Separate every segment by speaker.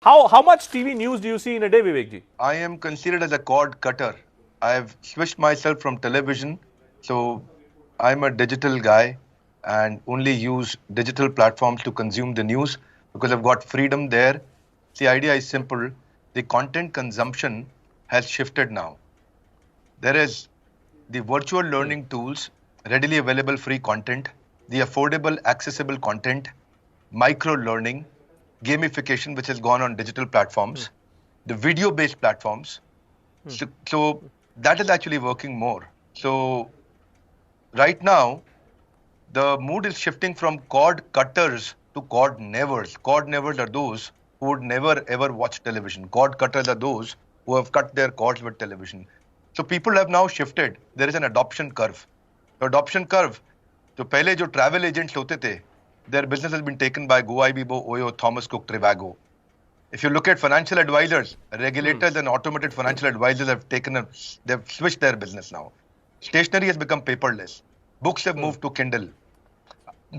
Speaker 1: How much TV news do you see in a day, Vivek ji?
Speaker 2: I am considered as a cord cutter. I have switched myself from television, so I'm a digital guy and only use digital platforms to consume the news because I've got freedom there. The idea is simple. The content consumption has shifted now. There is the virtual learning tools, readily available free content, the affordable, accessible content, micro learning, gamification, which has gone on digital platforms, the video based platforms. So that is actually working more. So right now, the mood is shifting from cord cutters to cord nevers. Cord nevers are those who would never ever watch television. Cord cutters are those who have cut their cords with television. So people have now shifted. There is an adoption curve. The adoption curve. तो पहले जो travel agents होते थे, their business has been taken by Go Ibibo, Oyo, Thomas Cook, Trivago. If you look at financial advisors, regulators and automated financial advisors they've switched their business now. Stationery has become paperless. Books have moved to Kindle.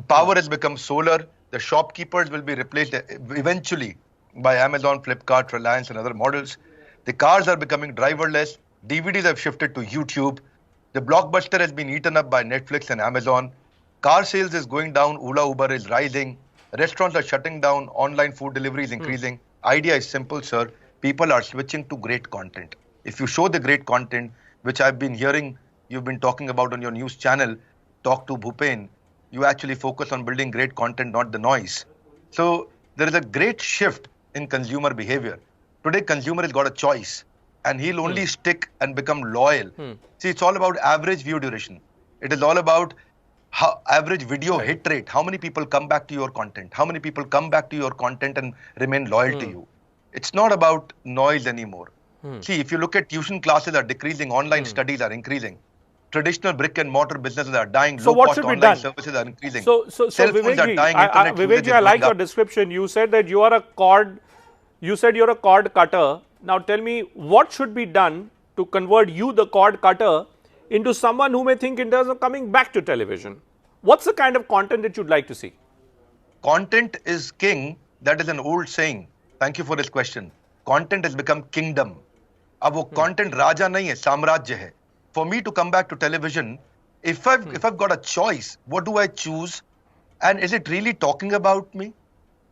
Speaker 2: Power has become solar. The shopkeepers will be replaced eventually by Amazon, Flipkart, Reliance and other models. The cars are becoming driverless. DVDs have shifted to YouTube. The blockbuster has been eaten up by Netflix and Amazon. Car sales is going down. Ola Uber is rising. Restaurants are shutting down. Online food delivery is increasing. Idea is simple, sir. People are switching to great content. If you show the great content, which I've been hearing, you've been talking about on your news channel, Talk to Bhupen, you actually focus on building great content, not the noise. So there is a great shift in consumer behavior. Today, consumer has got a choice and he'll only stick and become loyal. See, it's all about average view duration. It is all about average video hit rate. How many people come back to your content? How many people come back to your content and remain loyal to you? It's not about noise anymore. See, if you look at tuition classes are decreasing, online studies are increasing. Traditional brick and mortar businesses are dying.
Speaker 1: So what should be done?
Speaker 2: Services are increasing.
Speaker 1: So
Speaker 2: Vivek
Speaker 1: ji, I like your description. You said that you are a cord. You said you're a cord cutter. Now tell me what should be done to convert you, the cord cutter, into someone who may think in terms of coming back to television. What's the kind of content that you'd like to see?
Speaker 2: Content is king. That is an old saying. Thank you for this question. Content has become kingdom. अब वो content राजा नहीं है, साम्राज्य है. For me to come back to television, if I've got a choice, what do I choose? And is it really talking about me?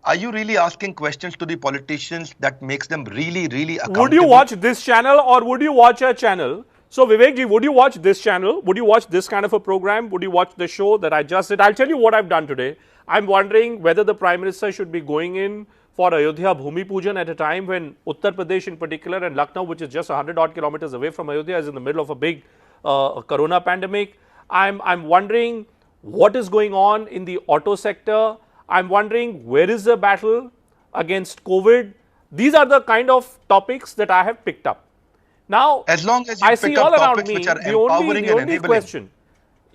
Speaker 2: Are you really asking questions to the politicians that makes them really, really accountable?
Speaker 1: Would you watch this channel or would you watch a channel? So Vivek ji, would you watch this channel? Would you watch this kind of a program? Would you watch the show that I just did? I'll tell you what I've done today. I'm wondering whether the Prime Minister should be going in for Ayodhya Bhumi Pujan at a time when Uttar Pradesh in particular and Lucknow, which is just 100 odd kilometers away from Ayodhya, is in the middle of a big corona pandemic. I'm wondering what is going on in the auto sector. I'm wondering where is the battle against COVID. These are the kind of topics that I have picked up. Now,
Speaker 2: as long as you
Speaker 1: I
Speaker 2: pick
Speaker 1: see
Speaker 2: up
Speaker 1: all around
Speaker 2: topics
Speaker 1: me,
Speaker 2: which are
Speaker 1: the
Speaker 2: empowering and
Speaker 1: only
Speaker 2: enabling.
Speaker 1: question,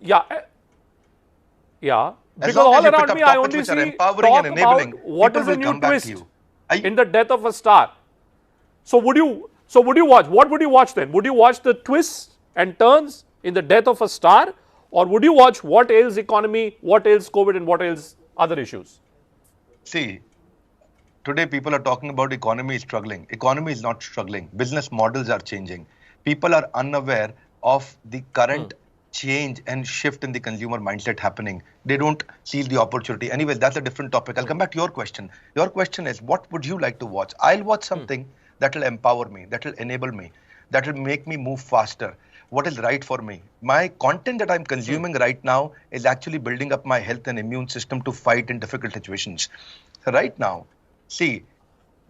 Speaker 1: yeah,
Speaker 2: As
Speaker 1: because
Speaker 2: long as
Speaker 1: all
Speaker 2: you pick
Speaker 1: around
Speaker 2: up
Speaker 1: me I
Speaker 2: topics
Speaker 1: only
Speaker 2: which are
Speaker 1: see
Speaker 2: empowering
Speaker 1: talk
Speaker 2: and enabling,
Speaker 1: about what
Speaker 2: people
Speaker 1: is the
Speaker 2: will
Speaker 1: new
Speaker 2: come back
Speaker 1: twist
Speaker 2: to you.
Speaker 1: in the death of a star. So would you watch? What would you watch then? Would you watch the twists and turns in the death of a star, or would you watch what ails economy, what ails COVID, and what ails other issues?
Speaker 2: See, today people are talking about economy is struggling. Economy is not struggling. Business models are changing. People are unaware of the current change and shift in the consumer mindset happening. They don't seize the opportunity. Anyways, that's a different topic. I'll come back to your question. Your question is, what would you like to watch? I'll watch something that will empower me, that will enable me, that will make me move faster. What is right for me? My content that I'm consuming right now is actually building up my health and immune system to fight in difficult situations. Right now, see,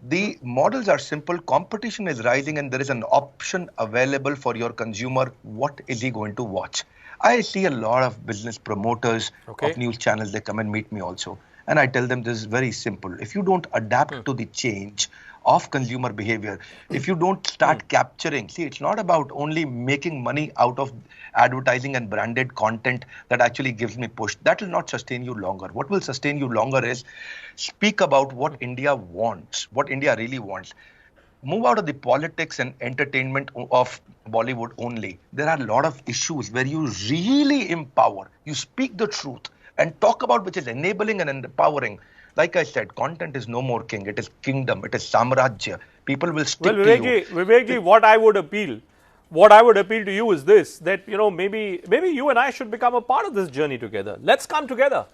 Speaker 2: the models are simple. Competition is rising and there is an option available for your consumer. What is he going to watch? I see a lot of business promoters of news channels. They come and meet me also. And I tell them this is very simple. If you don't adapt to the change of consumer behavior, if you don't start capturing, see, it's not about only making money out of advertising and branded content that actually gives me push. That will not sustain you longer. What will sustain you longer is speak about what India wants, what India really wants. Move out of the politics and entertainment of Bollywood only. There are a lot of issues where you really empower, you speak the truth and talk about which is enabling and empowering. Like I said, content is no more king. It is kingdom. It is samrajya. People will stick
Speaker 1: Well,
Speaker 2: to you.
Speaker 1: Vivekji, what I would appeal to you is this: that maybe you and I should become a part of this journey together. Let's come together.